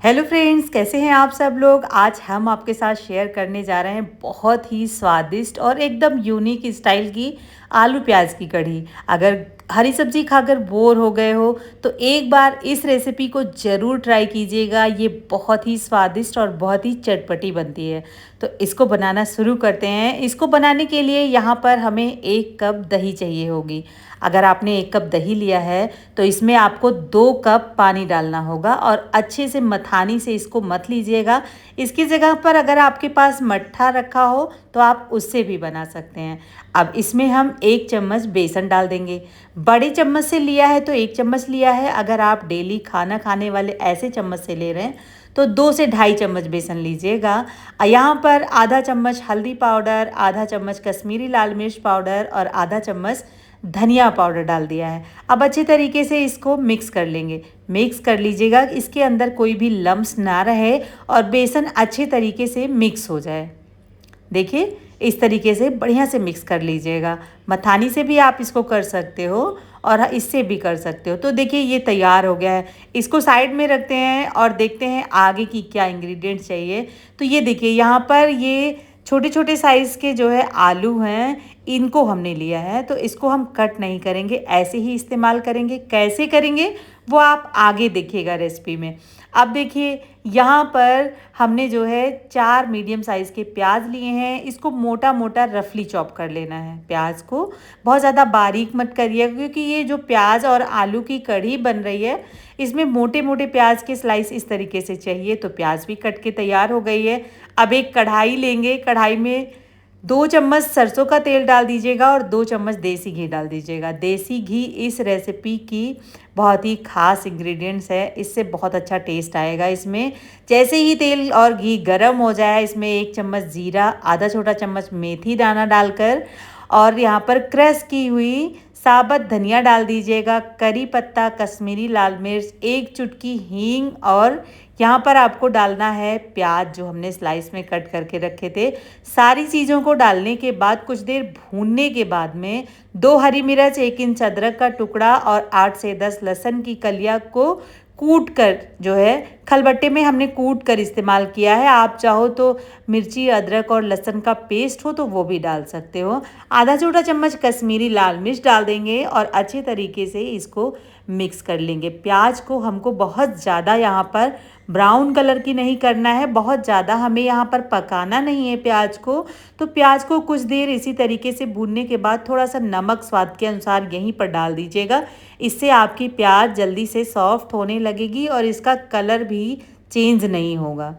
Hello friends, कैसे हैं आप सब लोग। आज हम आपके साथ शेयर करने जा रहे हैं बहुत ही स्वादिष्ट और एकदम यूनिक स्टाइल की आलू प्याज की कढ़ी। अगर हरी सब्जी खाकर बोर हो गए हो तो एक बार इस रेसिपी को ज़रूर ट्राई कीजिएगा। ये बहुत ही स्वादिष्ट और बहुत ही चटपटी बनती है। तो इसको बनाना शुरू करते हैं। इसको बनाने के लिए यहाँ पर हमें 1 कप दही चाहिए होगी। अगर आपने 1 कप दही लिया है तो इसमें आपको 2 कप पानी डालना होगा और अच्छे से मथानी से इसको मथ लीजिएगा। इसकी जगह पर अगर आपके पास मट्ठा रखा हो तो आप उससे भी बना सकते हैं। अब इसमें हम 1 चम्मच बेसन डाल देंगे। बड़े चम्मच से लिया है तो 1 चम्मच लिया है। अगर आप डेली खाना खाने वाले ऐसे चम्मच से ले रहे हैं तो 2 से ढाई चम्मच बेसन लीजिएगा। यहाँ पर आधा चम्मच हल्दी पाउडर, आधा चम्मच कश्मीरी लाल मिर्च पाउडर और आधा चम्मच धनिया पाउडर डाल दिया है। अब अच्छे तरीके से इसको मिक्स कर लेंगे। मिक्स कर लीजिएगा, इसके अंदर कोई भी लम्स ना रहे और बेसन अच्छे तरीके से मिक्स हो जाए। देखिए, इस तरीके से बढ़िया से मिक्स कर लीजिएगा। मथानी से भी आप इसको कर सकते हो और इससे भी कर सकते हो। तो देखिए, ये तैयार हो गया है। इसको साइड में रखते हैं और देखते हैं आगे की क्या इंग्रेडिएंट्स चाहिए। तो ये देखिए, यहाँ पर ये छोटे छोटे साइज़ के जो है आलू हैं, इनको हमने लिया है। तो इसको हम कट नहीं करेंगे, ऐसे ही इस्तेमाल करेंगे। कैसे करेंगे वो आप आगे देखिएगा रेसिपी में। अब देखिए, यहाँ पर हमने जो है 4 मीडियम साइज़ के प्याज लिए हैं। इसको मोटा मोटा रफली चॉप कर लेना है। प्याज को बहुत ज़्यादा बारीक मत करिएगा, क्योंकि ये जो प्याज और आलू की कढ़ी बन रही है इसमें मोटे मोटे प्याज के स्लाइस इस तरीके से चाहिए। तो प्याज भी कट के तैयार हो गई है। अब एक कढ़ाई लेंगे। कढ़ाई में 2 चम्मच सरसों का तेल डाल दीजिएगा और 2 चम्मच देसी घी डाल दीजिएगा। देसी घी इस रेसिपी की बहुत ही ख़ास इंग्रेडिएंट्स है। इससे बहुत अच्छा टेस्ट आएगा इसमें। जैसे ही तेल और घी गर्म हो जाए, इसमें 1 चम्मच जीरा, आधा छोटा चम्मच मेथी दाना डालकर और यहाँ पर क्रश की हुई साबुत धनिया डाल दीजिएगा। करी पत्ता, कश्मीरी लाल मिर्च, 1 चुटकी हींग और यहाँ पर आपको डालना है प्याज जो हमने स्लाइस में कट करके रखे थे। सारी चीज़ों को डालने के बाद कुछ देर भूनने के बाद में 2 हरी मिर्च, 1 इंच अदरक का टुकड़ा और 8 से 10 लहसुन की कलियां को कूट कर जो है खलबट्टे में हमने कूट कर इस्तेमाल किया है। आप चाहो तो मिर्ची, अदरक और लहसुन का पेस्ट हो तो वो भी डाल सकते हो। आधा छोटा चम्मच कश्मीरी लाल मिर्च डाल देंगे और अच्छे तरीके से इसको मिक्स कर लेंगे। प्याज को हमको बहुत ज़्यादा यहाँ पर ब्राउन कलर की नहीं करना है, बहुत ज़्यादा हमें यहाँ पर पकाना नहीं है प्याज को। तो प्याज को कुछ देर इसी तरीके से भूनने के बाद थोड़ा सा नमक स्वाद के अनुसार यहीं पर डाल दीजिएगा। इससे आपकी प्याज जल्दी से सॉफ्ट होने लगेगी और इसका कलर भी चेंज नहीं होगा।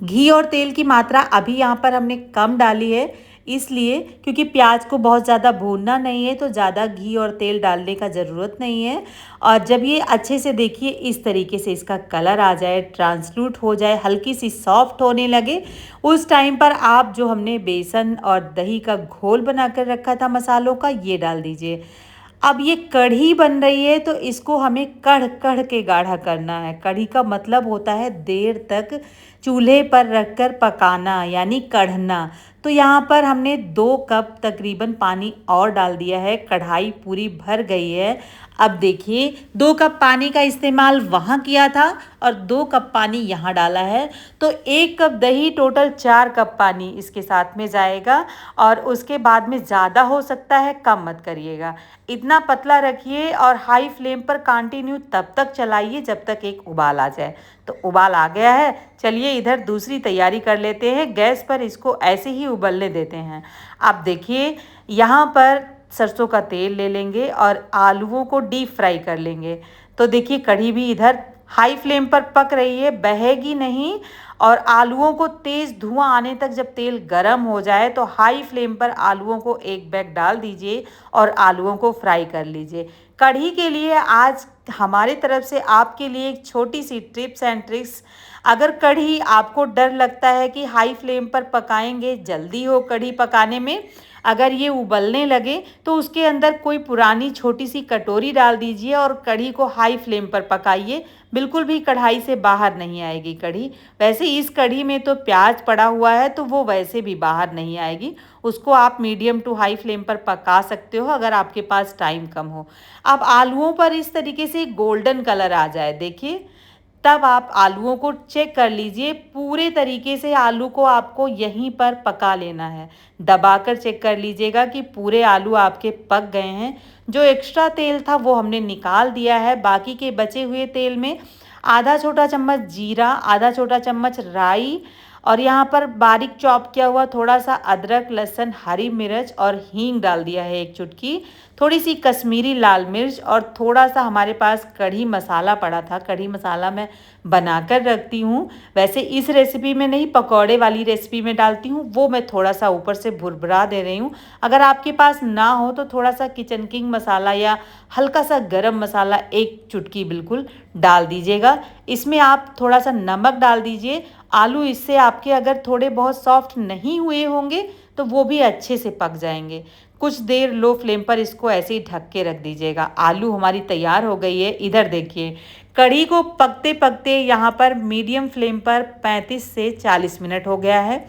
घी और तेल की मात्रा अभी यहाँ पर हमने कम डाली है, इसलिए क्योंकि प्याज को बहुत ज़्यादा भूनना नहीं है, तो ज़्यादा घी और तेल डालने का ज़रूरत नहीं है। और जब ये अच्छे से देखिए इस तरीके से इसका कलर आ जाए, ट्रांसलूट हो जाए, हल्की सी सॉफ्ट होने लगे, उस टाइम पर आप जो हमने बेसन और दही का घोल बना कर रखा था मसालों का, ये डाल दीजिए। अब ये कढ़ी बन रही है तो इसको हमें कढ़ कढ़ के गाढ़ा करना है। कढ़ी का मतलब होता है देर तक चूल्हे पर रखकर पकाना, यानी कढ़ना। तो यहाँ पर हमने 2 कप तकरीबन पानी और डाल दिया है। कढ़ाई पूरी भर गई है। अब देखिए, 2 कप पानी का इस्तेमाल वहाँ किया था और 2 कप पानी यहाँ डाला है। तो 1 कप दही, टोटल 4 कप पानी इसके साथ में जाएगा। और उसके बाद में ज़्यादा हो सकता है, कम मत करिएगा। इतना पतला रखिए और हाई फ्लेम पर कंटिन्यू तब तक चलाइए जब तक एक उबाल आ जाए। तो उबाल आ गया है, चलिए इधर दूसरी तैयारी कर लेते हैं। गैस पर इसको ऐसे ही उबलने देते हैं। अब देखिए, यहाँ पर सरसों का तेल ले लेंगे और आलूओं को डीप फ्राई कर लेंगे। तो देखिए, कढ़ी भी इधर हाई फ्लेम पर पक रही है, बहेगी नहीं। और आलूओं को तेज़ धुआं आने तक जब तेल गर्म हो जाए तो हाई फ्लेम पर आलूओं को एक बैग डाल दीजिए और आलूओं को फ्राई कर लीजिए। कढ़ी के लिए आज हमारे तरफ से आपके लिए एक छोटी सी टिप्स एंड ट्रिक्स। अगर कढ़ी आपको डर लगता है कि हाई फ्लेम पर पकाएंगे जल्दी हो कढ़ी पकाने में, अगर ये उबलने लगे तो उसके अंदर कोई पुरानी छोटी सी कटोरी डाल दीजिए और कढ़ी को हाई फ्लेम पर पकाइए। बिल्कुल भी कढ़ाई से बाहर नहीं आएगी कढ़ी। वैसे इस कढ़ी में तो प्याज पड़ा हुआ है तो वो वैसे भी बाहर नहीं आएगी। उसको आप मीडियम टू हाई फ्लेम पर पका सकते हो अगर आपके पास टाइम कम हो। अब आलूओं पर इस तरीके से गोल्डन कलर आ जाए, देखिए तब आप आलूओं को चेक कर लीजिए, पूरे तरीके से आलू को आपको यहीं पर पका लेना है। दबाकर चेक कर लीजिएगा कि पूरे आलू आपके पक गए हैं। जो एक्स्ट्रा तेल था वो हमने निकाल दिया है। बाकी के बचे हुए तेल में आधा छोटा चम्मच जीरा, आधा छोटा चम्मच राई और यहाँ पर बारीक चॉप किया हुआ थोड़ा सा अदरक, लहसुन, हरी मिर्च और हींग डाल दिया है 1 चुटकी। थोड़ी सी कश्मीरी लाल मिर्च और थोड़ा सा हमारे पास कढ़ी मसाला पड़ा था। कढ़ी मसाला मैं बनाकर रखती हूँ, वैसे इस रेसिपी में नहीं, पकौड़े वाली रेसिपी में डालती हूँ, वो मैं थोड़ा सा ऊपर से भुरभुरा दे रही हूँ। अगर आपके पास ना हो तो थोड़ा सा किचन किंग मसाला या हल्का सा गरम मसाला 1 चुटकी बिल्कुल डाल दीजिएगा। इसमें आप थोड़ा सा नमक डाल दीजिए। आलू इससे आपके अगर थोड़े बहुत सॉफ्ट नहीं हुए होंगे तो वो भी अच्छे से पक जाएंगे। कुछ देर लो फ्लेम पर इसको ऐसे ही ढक के रख दीजिएगा। आलू हमारी तैयार हो गई है। इधर देखिए, कढ़ी को पकते पकते यहाँ पर मीडियम फ्लेम पर 35 से 40 मिनट हो गया है।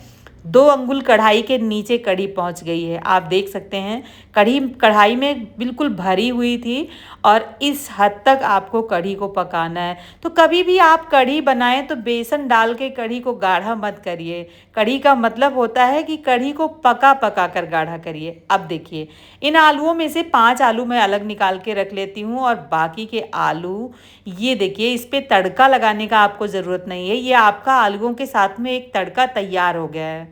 2 अंगुल कढ़ाई के नीचे कढ़ी पहुँच गई है। आप देख सकते हैं कढ़ी कढ़ाई में बिल्कुल भरी हुई थी और इस हद तक आपको कढ़ी को पकाना है। तो कभी भी आप कढ़ी बनाएं तो बेसन डाल के कढ़ी को गाढ़ा मत करिए। कढ़ी का मतलब होता है कि कढ़ी को पका पका कर गाढ़ा करिए। अब देखिए, इन आलूओं में से 5 आलू मैं अलग निकाल के रख लेती हूँ और बाकी के आलू ये देखिए, इस पे तड़का लगाने का आपको ज़रूरत नहीं है। ये आपका आलूओं के साथ में एक तड़का तैयार हो गया है।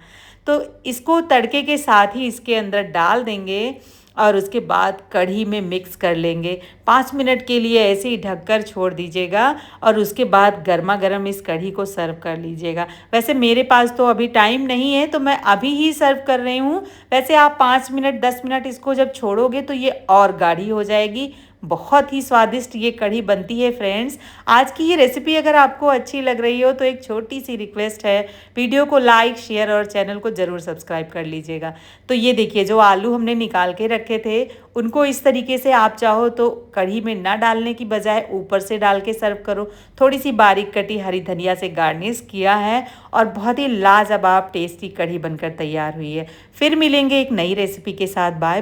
तो इसको तड़के के साथ ही इसके अंदर डाल देंगे और उसके बाद कढ़ी में मिक्स कर लेंगे। 5 मिनट के लिए ऐसे ही ढककर छोड़ दीजिएगा और उसके बाद गर्मा गर्म इस कढ़ी को सर्व कर लीजिएगा। वैसे मेरे पास तो अभी टाइम नहीं है तो मैं अभी ही सर्व कर रही हूँ। वैसे आप 5 मिनट 10 मिनट इसको जब छोड़ोगे तो ये और गाढ़ी हो जाएगी। बहुत ही स्वादिष्ट ये कढ़ी बनती है फ्रेंड्स। आज की ये रेसिपी अगर आपको अच्छी लग रही हो तो एक छोटी सी रिक्वेस्ट है, वीडियो को लाइक, शेयर और चैनल को ज़रूर सब्सक्राइब कर लीजिएगा। तो ये देखिए, जो आलू हमने निकाल के रखे थे उनको इस तरीके से आप चाहो तो कढ़ी में ना डालने की बजाय ऊपर से डाल के सर्व करो। थोड़ी सी बारीक कटी हरी धनिया से गार्निश किया है और बहुत ही लाजवाब टेस्टी कढ़ी बनकर तैयार हुई है। फिर मिलेंगे एक नई रेसिपी के साथ। Bye bye.